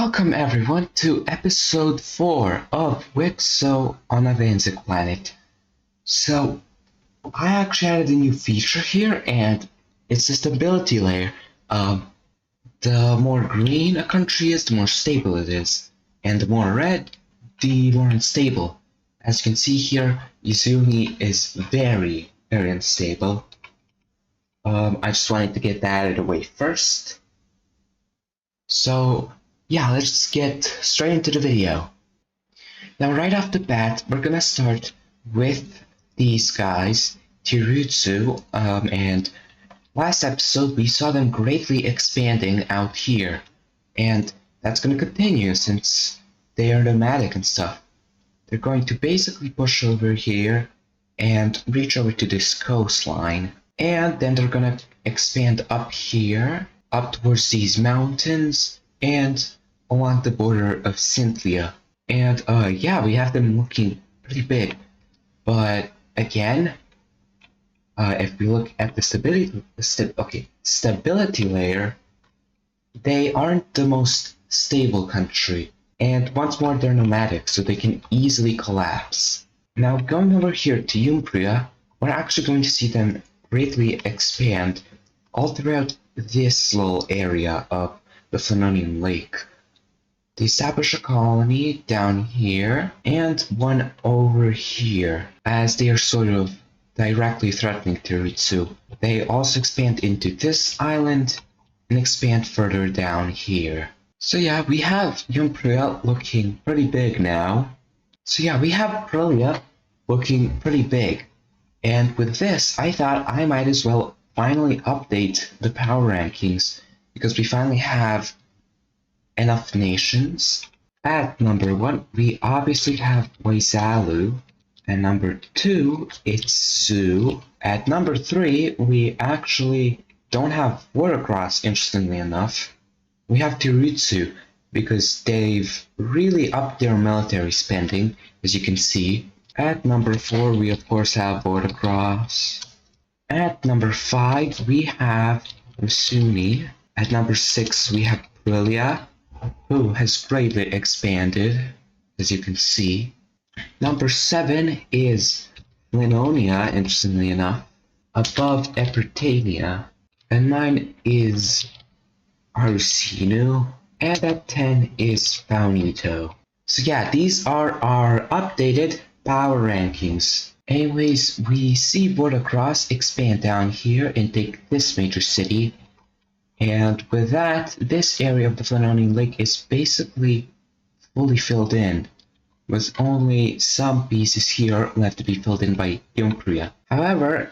Welcome everyone to episode 4 of Wicso on a Vanzig planet. So, I actually added a new feature here and it's the stability layer. The more green a country is, the more stable it is. And the more red, the more unstable. As you can see here, Izumi is very unstable. I just wanted to get that out of the way first. So, yeah, let's get straight into the video. Now, right off the bat, we're gonna start with these guys, Tirutsu, and last episode we saw them greatly expanding out here, and that's gonna continue since they are nomadic and stuff. They're going to basically push over here and reach over to this coastline, and then they're gonna expand up here, up towards these mountains, and along the border of Cynthia. And yeah, we have them looking pretty big. But again, if we look at the stability layer, they aren't the most stable country. And once more, they're nomadic, so they can easily collapse. Now, going over here to Umbria, we're actually going to see them greatly expand all throughout this little area of the Flanonian Lake. They establish a colony down here and one over here, as they are sort of directly threatening Tirutsu. They also expand into this island and expand further down here. So yeah, we have Umbria looking pretty big now. So yeah, we have Aprilia looking pretty big. And with this, I thought I might as well finally update the power rankings, because we finally have enough nations. At number 1, we obviously have Waisalu. At number 2, it's Zoo. At number 3, we actually don't have Watercross, interestingly enough. We have Tirutsu, because they've really upped their military spending, as you can see. At number 4, we of course have Watercross. At number 5, we have Rusuni. At number 6, we have Aprilia, who has greatly expanded, as you can see. Number 7 is Linonia, interestingly enough, above Epertania. And 9 is Arusinu, and at 10 is Faunito. So yeah, these are our updated power rankings. Anyways, we see Watercross expand down here and take this major city. And with that, this area of the Flanonian Lake is basically fully filled in, with only some pieces here left to be filled in by Umbria. However,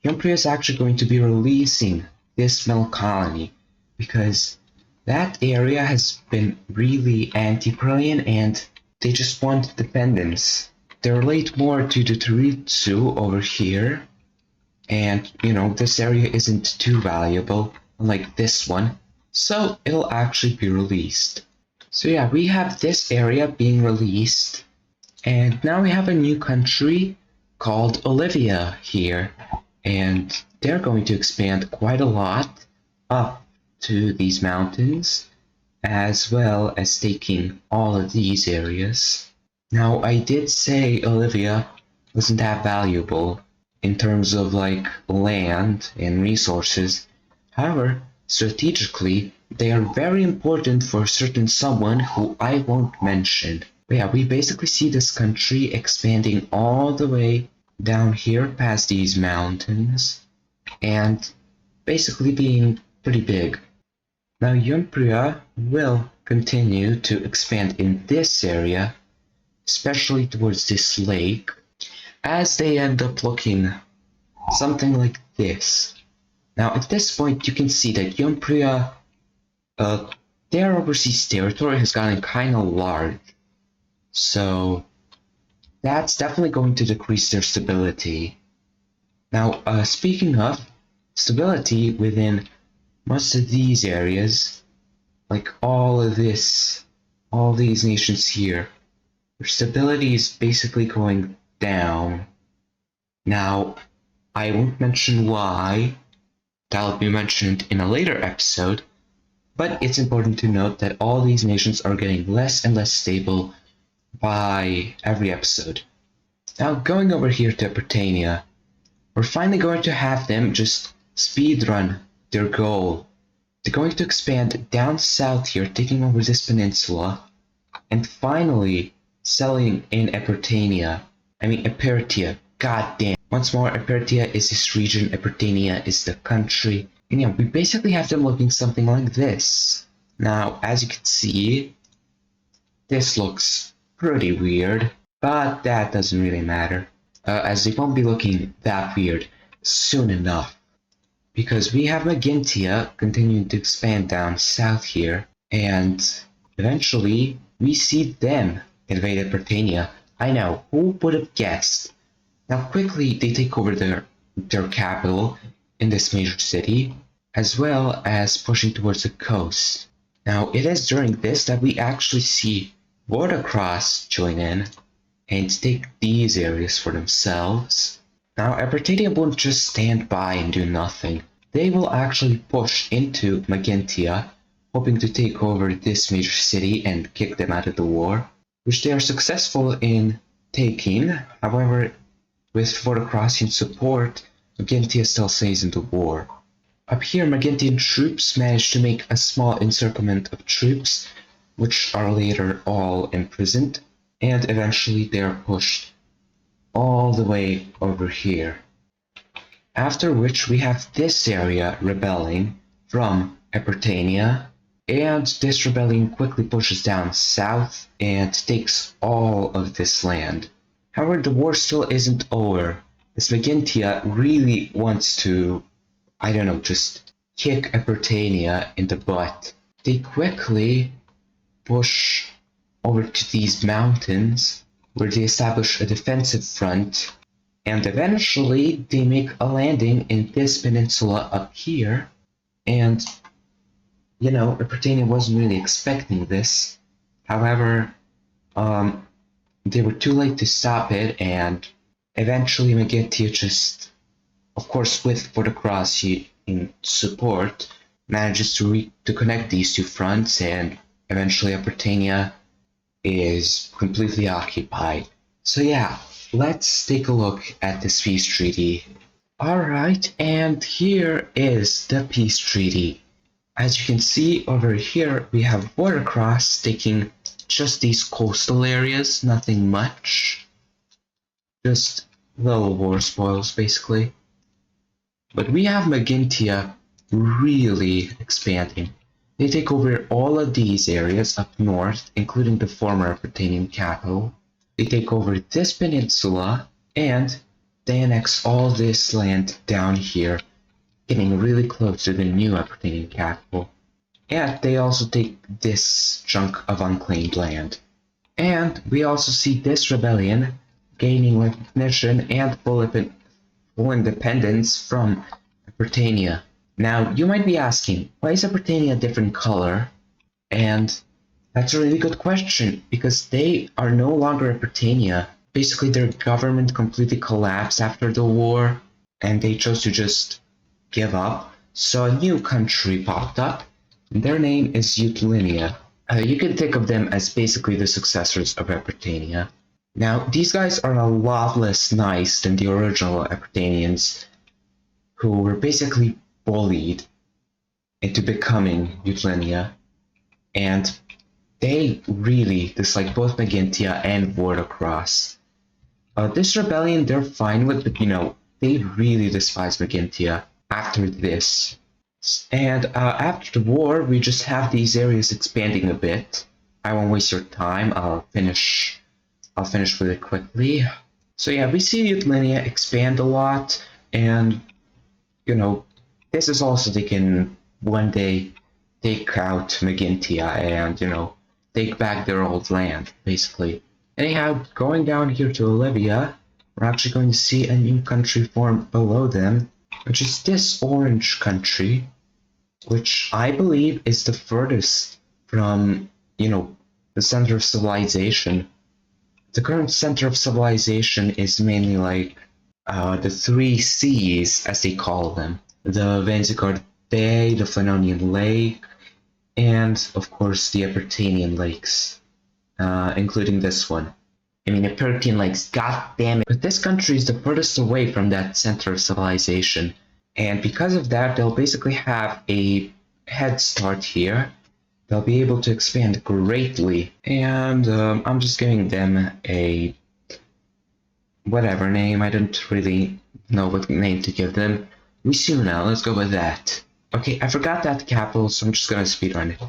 Umbria is actually going to be releasing this middle colony, because that area has been really anti-Prillian and they just want independence. They relate more to the Tirutsu over here, and this area isn't too valuable like this one, so it'll actually be released. So yeah, we have this area being released, and now we have a new country called Olivia here, and they're going to expand quite a lot up to these mountains, as well as taking all of these areas. Now, I did say Olivia wasn't that valuable in terms of like land and resources. However, strategically, they are very important for a certain someone who I won't mention. But yeah, we basically see this country expanding all the way down here past these mountains and basically being pretty big. Now, Umbria will continue to expand in this area, especially towards this lake, as they end up looking something like this. Now, at this point, you can see that Umbria, their overseas territory has gotten kind of large. So, that's definitely going to decrease their stability. Now, speaking of stability within most of these areas, like all these nations here, their stability is basically going down. Now, I won't mention why, that'll be mentioned in a later episode, But it's important to note that all these nations are getting less and less stable by every episode. Now, going over here to Britannia, we're finally going to have them just speedrun their goal. They're going to expand down south here, taking over this peninsula, and finally selling in Epertania. Epertia. God damn. Once more, Epertia is this region, Epertania is the country. And yeah, we basically have them looking something like this. Now, as you can see, this looks pretty weird, but that doesn't really matter, as they won't be looking that weird soon enough. Because we have Magintia continuing to expand down south here, and eventually we see them invade Britannia. I know, who would have guessed? Now quickly they take over their capital in this major city, as well as pushing towards the coast. Now it is during this that we actually see Watercross join in and take these areas for themselves. Now Epertania won't just stand by and do nothing. They will actually push into Magintia, hoping to take over this major city and kick them out of the war, which they are successful in taking. However, with Vodacrossian support, Magintia still stays in the war. Up here, Magintian troops manage to make a small encirclement of troops, which are later all imprisoned, and eventually they are pushed all the way over here. After which we have this area rebelling from Epertania, and this rebellion quickly pushes down south and takes all of this land. However, the war still isn't over, as Magintia really wants to, just kick Epertania in the butt. They quickly push over to these mountains, where they establish a defensive front, and eventually they make a landing in this peninsula up here, and Epertania wasn't really expecting this. However, they were too late to stop it, and eventually Magintia just, of course with Vodacross in support, manages to connect these two fronts, and eventually Epertania is completely occupied. So yeah, let's take a look at this peace treaty. Alright, and here is the peace treaty. As you can see over here, we have Watercross taking just these coastal areas, nothing much. Just little war spoils, basically. But we have Magintia really expanding. They take over all of these areas up north, including the former Epertanian capital. They take over this peninsula, and they annex all this land down here, getting really close to the new Epertanian capital. And they also take this chunk of unclaimed land. And we also see this rebellion gaining recognition and full independence from Epertania. Now, you might be asking, why is Epertania a different color? And that's a really good question, because they are no longer Epertania. Basically, their government completely collapsed after the war, and they chose to just give up. So a new country popped up. Their name is Eutlinia. You can think of them as basically the successors of Epertania. Now, these guys are a lot less nice than the original Epertanians, who were basically bullied into becoming Eutlinia, and they really dislike both Magintia and Watercross. This rebellion they're fine with, but they really despise Magintia after this. And after the war, we just have these areas expanding a bit. I won't waste your time. I'll finish really quickly. So yeah, we see Eutlinia expand a lot, and this is also they can one day take out Magintia and take back their old land, basically. Anyhow, going down here to Olivia, we're actually going to see a new country form below them, which is this orange country, which I believe is the furthest from, the center of civilization. The current center of civilization is mainly like the three seas, as they call them. The Vanzig Bay, the Flanonian Lake, and of course the Apertanian lakes, including this one. I mean, Apertian lakes, god damn it. But this country is the furthest away from that center of civilization, and because of that, they'll basically have a head start here. They'll be able to expand greatly, and I'm just giving them a whatever name. I don't really know what name to give them. Wisuna, let's go with that. Okay, I forgot that capital, so I'm just gonna speedrun it.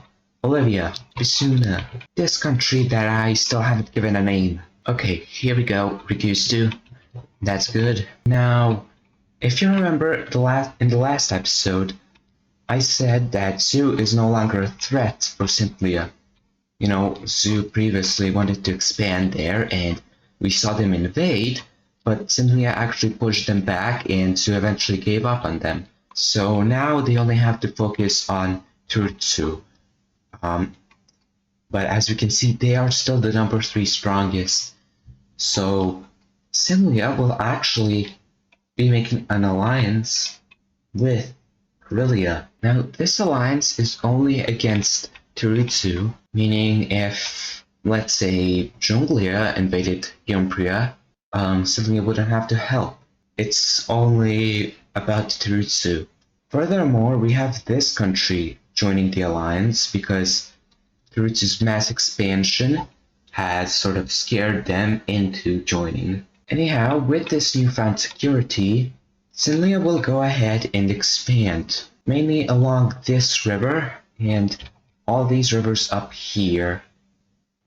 Olivia, Wisuna, this country that I still haven't given a name. Okay, here we go, Rikustu. That's good. Now, if you remember in the last episode, I said that Zoo is no longer a threat for Simplia. You know, Zoo previously wanted to expand there, and we saw them invade, but Simplia actually pushed them back, and Zoo eventually gave up on them. So now they only have to focus on Turtsu. But as you can see, they are still the number 3 strongest. So Simplia will actually be making an alliance with Corellia. Now, this alliance is only against Turutsu, meaning if, let's say, Junglia invaded Umbria, Sylvia wouldn't have to help. It's only about Turutsu. Furthermore, we have this country joining the alliance because Turutsu's mass expansion has sort of scared them into joining. Anyhow, with this newfound security, Sinlia will go ahead and expand, mainly along this river and all these rivers up here.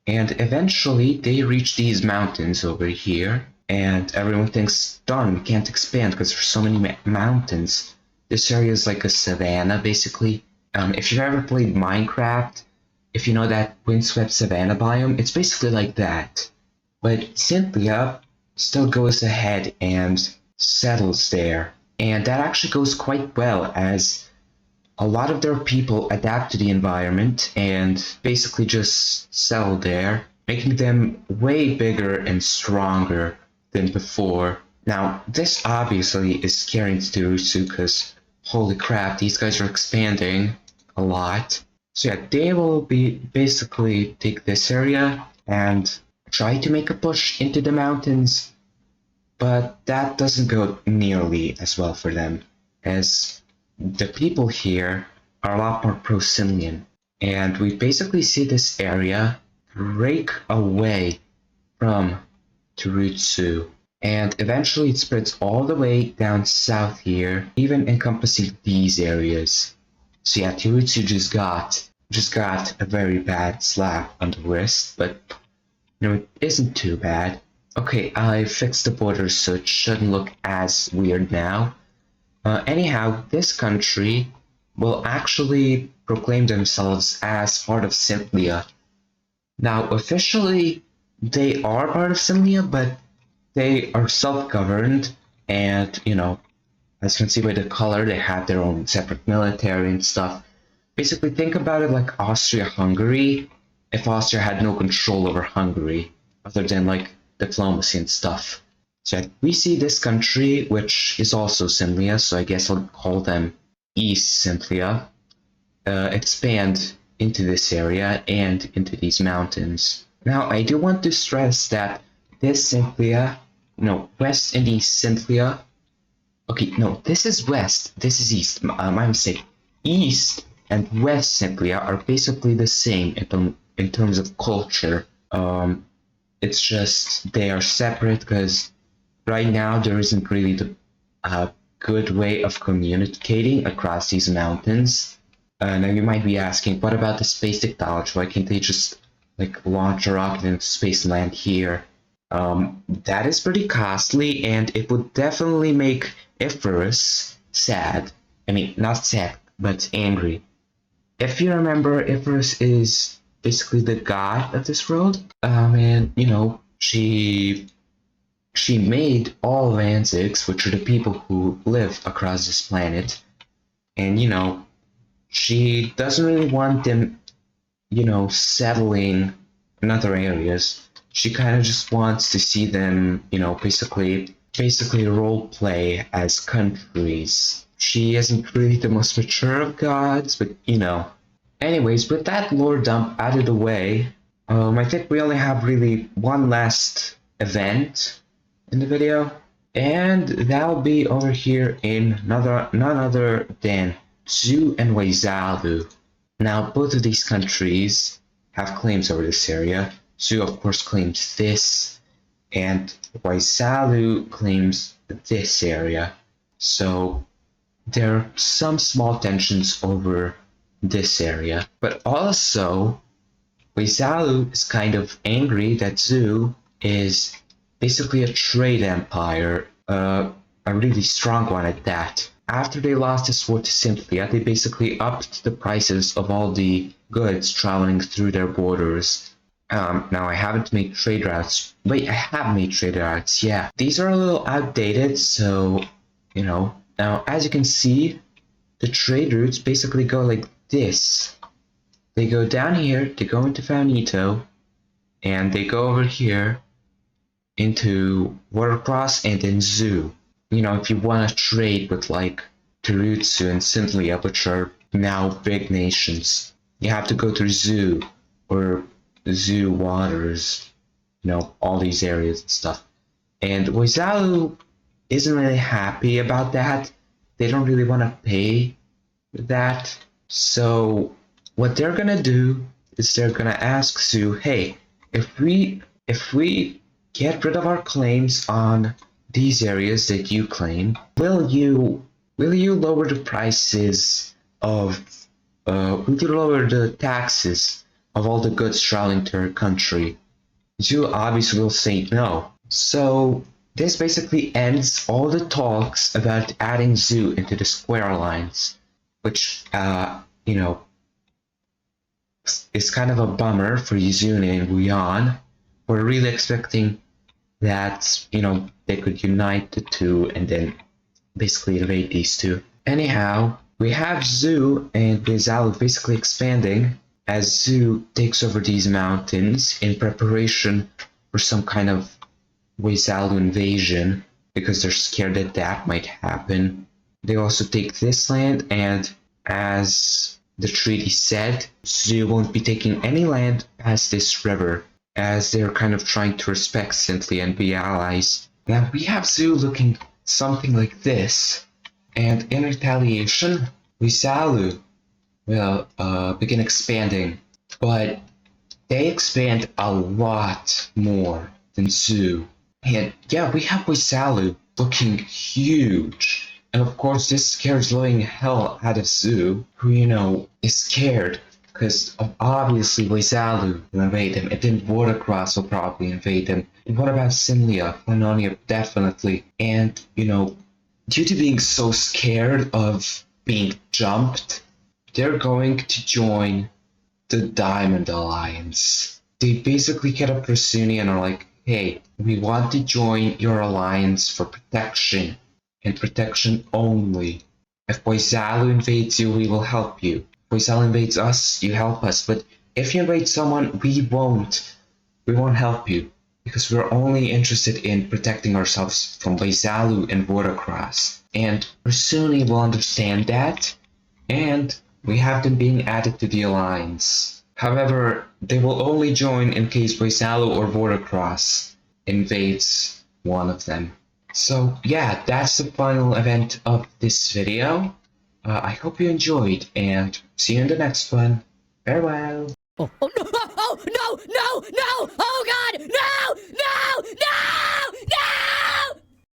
And eventually they reach these mountains over here, and everyone thinks, darn, we can't expand because there's so many mountains. This area is like a savanna, basically. If you've ever played Minecraft, if you know that windswept savanna biome, it's basically like that. But Cynthia still goes ahead and settles there. And that actually goes quite well, as a lot of their people adapt to the environment and basically just settle there, making them way bigger and stronger than before. Now, this obviously is scary to Turutsu because holy crap, these guys are expanding a lot. So yeah, they will be basically take this area and try to make a push into the mountains, but that doesn't go nearly as well for them, as the people here are a lot more pro-Simian, and we basically see this area break away from Turutsu, and eventually it spreads all the way down south here, even encompassing these areas. So yeah, Turutsu just got a very bad slap on the wrist, but you know, it isn't too bad. Okay, I fixed the borders so it shouldn't look as weird now. Anyhow, this country will actually proclaim themselves as part of Simplia. Now, officially, they are part of Simplia, but they are self-governed, and, you know, as you can see by the color, they have their own separate military and stuff. Basically, think about it like Austria-Hungary, if Austria had no control over Hungary, other than, like, diplomacy and stuff. So we see this country, which is also Simplia, so I guess I'll call them East Simplia, expand into this area and into these mountains. Now, I do want to stress that this Simplia, no, West and East Simplia, okay, no, this is West, this is East, my mistake. East and West Simplia are basically the same in terms of culture. It's just they are separate because right now there isn't really a good way of communicating across these mountains. Now you might be asking, what about the space technology? Why can't they just like launch a rocket into space and land here? That is pretty costly, and it would definitely make Icarus sad. I mean, not sad, but angry. If you remember, Icarus is basically the god of this world, and you know she made all Vanzigs, which are the people who live across this planet, and you know she doesn't really want them, you know, settling in other areas. She kind of just wants to see them, you know, basically role play as countries. She isn't really the most mature of gods, but you know. Anyways, with that lore dump out of the way, I think we only have really one last event in the video, and that'll be over here in none other than Zhu and Waizalu. Now, both of these countries have claims over this area. Zhu, of course, claims this, and Waizalu claims this area. So there are some small tensions over this area. But also, Waizalu is kind of angry that Zhu is basically a trade empire, a really strong one at that. After they lost this war to Cynthia, they basically upped the prices of all the goods traveling through their borders. Now I haven't made trade routes. Wait, I have made trade routes, yeah. These are a little outdated, so, you know. Now, as you can see, the trade routes basically go like this. They go down here, they go into Faunito, and they go over here into Watercross and then Zhu. You know, if you want to trade with like Terutsu and Cynthia, which are now big nations, you have to go through Zhu or Zhu waters, you know, all these areas and stuff. And Waizalu isn't really happy about that. They don't really want to pay that. So what they're gonna do is they're gonna ask Zhu, hey, if we get rid of our claims on these areas that you claim, will you lower the prices of will you lower the taxes of all the goods traveling to our country? Zhu obviously will say no. So this basically ends all the talks about adding Zhu into the Square Alliance, which you know, is kind of a bummer for Yuzune and Wuyan. We're really expecting that, you know, they could unite the two and then basically invade these two. Anyhow, we have Zhu and Waizalu basically expanding as Zhu takes over these mountains in preparation for some kind of Waizalu invasion, because they're scared that that might happen. They also take this land, and as the treaty said, Zhu won't be taking any land past this river, as they're kind of trying to respect Cynthia and be allies. Now we have Zhu looking something like this, and in retaliation, Waizalu will begin expanding, but they expand a lot more than Zhu. And yeah, we have Waizalu looking huge. And of course, this scares living hell out of Zhu, who, you know, is scared because obviously Waizalu will invade him, and then Watercross will probably invade him. And what about Cynthia? Flanonia, definitely. And, you know, due to being so scared of being jumped, they're going to join the Diamond Alliance. They basically get up Rasuni and are like, hey, we want to join your alliance for protection, and protection only. If Waizalu invades you, we will help you. If Waizalu invades us, you help us. But if you invade someone, we won't help you, because we're only interested in protecting ourselves from Waizalu and Watercross. And Rasuni will understand that, and we have them being added to the alliance. However, they will only join in case Waizalu or Watercross invades one of them. So yeah, that's the final event of this video. I hope you enjoyed, and see you in the next one. Farewell!